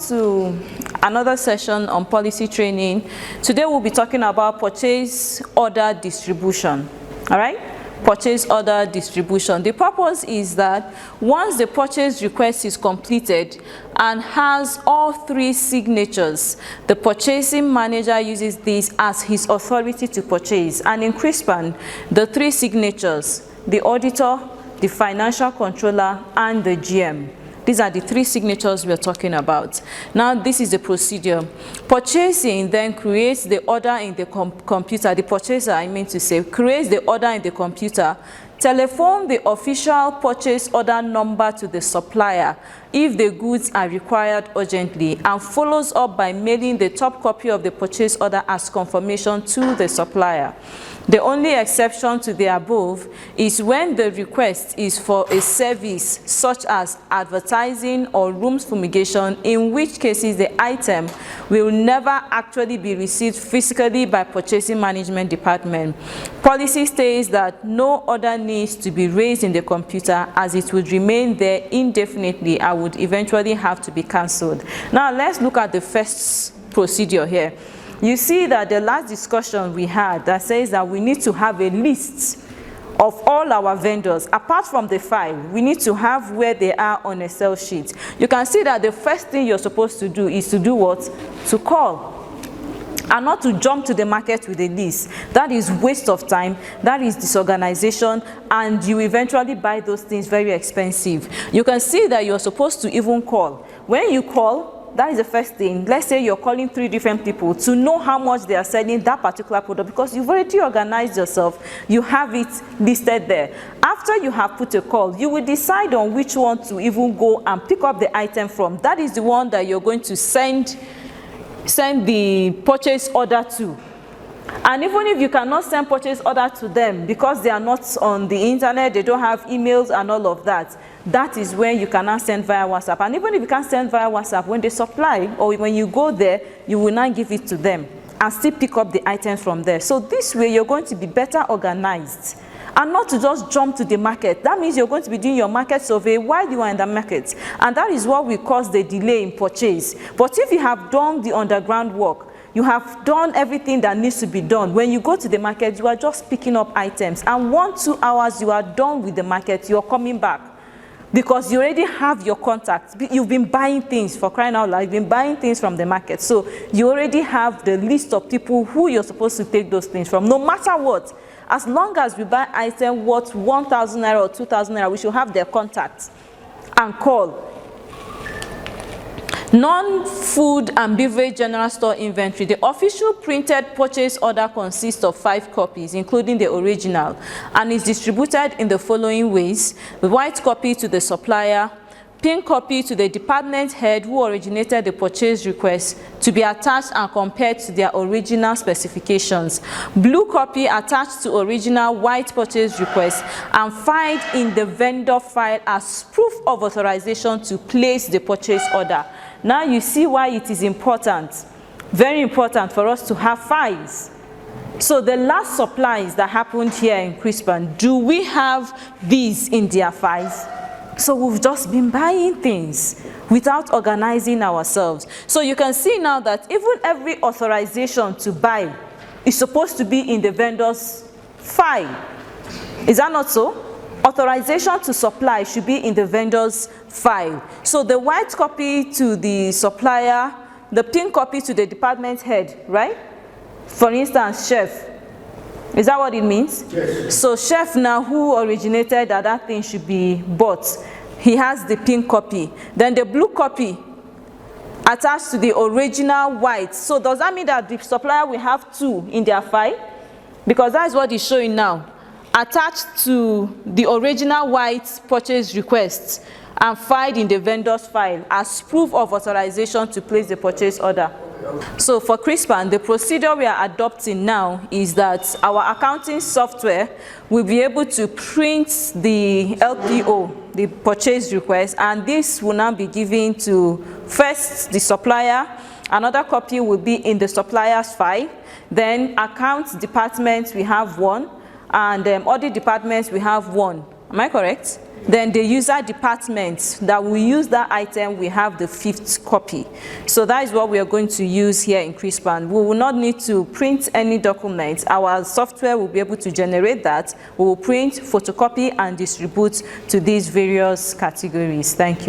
to another session on policy training. Today we'll be talking about purchase order distribution. All right? Purchase order distribution. The purpose is that once the purchase request is completed and has all three signatures, the purchasing manager uses this as his authority to purchase. And in Crispan, the three signatures, the auditor, the financial controller, and the GM. These are the three signatures we're talking about. Now, this is the procedure. Purchasing then creates the order in the computer. The purchaser, I mean to say, creates the order in the computer, telephone the official purchase order number to the supplier if the goods are required urgently, and follows up by mailing the top copy of the purchase order as confirmation to the supplier. The only exception to the above is when the request is for a service such as advertising or rooms fumigation, in which cases the item will never actually be received physically by purchasing management department. Policy states that no order needs to be raised in the computer, as it would remain there indefinitely and would eventually have to be cancelled. Now let's look at the first procedure here. You see that the last discussion we had that says that we need to have a list of all our vendors. Apart from the file, we need to have where they are on Excel sheet. You can see that the first thing you're supposed to do is to do what? To call. And not to jump to the market with a list. That is waste of time, that is disorganization, and you eventually buy those things very expensive. You can see that you're supposed to even call. When you call, that is the first thing. Let's say you're calling 3 different people to know how much they are selling that particular product, because you've already organized yourself. You have it listed there. After you have put a call, you will decide on which one to even go and pick up the item from. That is the one that you're going to send the purchase order to. And even if you cannot send purchase order to them because they are not on the internet, they don't have emails and all of that, that is when you cannot send via WhatsApp. And even if you can't send via WhatsApp, when they supply or when you go there, you will not give it to them and still pick up the items from there. So this way you're going to be better organized and not to just jump to the market. That means you're going to be doing your market survey while you are in the market, and that is what will cause the delay in purchase. But if you have done the underground work, you have done everything that needs to be done, when you go to the market, you are just picking up items, and 1-2 hours you are done with the market, you're coming back. Because you already have your contacts. You've been buying things, for crying out loud, you've been buying things from the market. So you already have the list of people who you're supposed to take those things from, no matter what. As long as we buy item worth 1,000 naira or 2,000 naira, we should have their contacts and call. Non-food and beverage general store inventory. The official printed purchase order consists of 5 copies, including the original, and is distributed in the following ways: the white copy to the supplier, pink copy to the department head who originated the purchase request, to be attached and compared to their original specifications, blue copy attached to original white purchase request and filed in the vendor file as proof of authorization to place the purchase order. Now you see why it is important, very important for us to have files. So the last supplies that happened here in Crispan, do we have these in their files? So we've just been buying things without organizing ourselves. So you can see now that even every authorization to buy is supposed to be in the vendor's file. Is that not so? Authorization to supply should be in the vendor's file. So the white copy to the supplier, the pink copy to the department head, right? For instance, chef. Is that what it means? Yes. So chef now, who originated that thing should be bought, he has the pink copy. Then the blue copy attached to the original white. So does that mean that the supplier will have 2 in their file? Because that's what it's showing now. Attached to the original white purchase request and filed in the vendor's file as proof of authorization to place the purchase order. So for Crispan, the procedure we are adopting now is that our accounting software will be able to print the LPO, the purchase request, and this will now be given to first the supplier. Another copy will be in the supplier's file. Then accounts department, we have 1, and audit departments, we have 1. Am I correct? then the user department that will use that item, we have the 5th copy. So that is what we are going to use here in Crispan. We will not need to print any document. Our software will be able to generate that. We will print, photocopy, and distribute to these various categories. Thank you.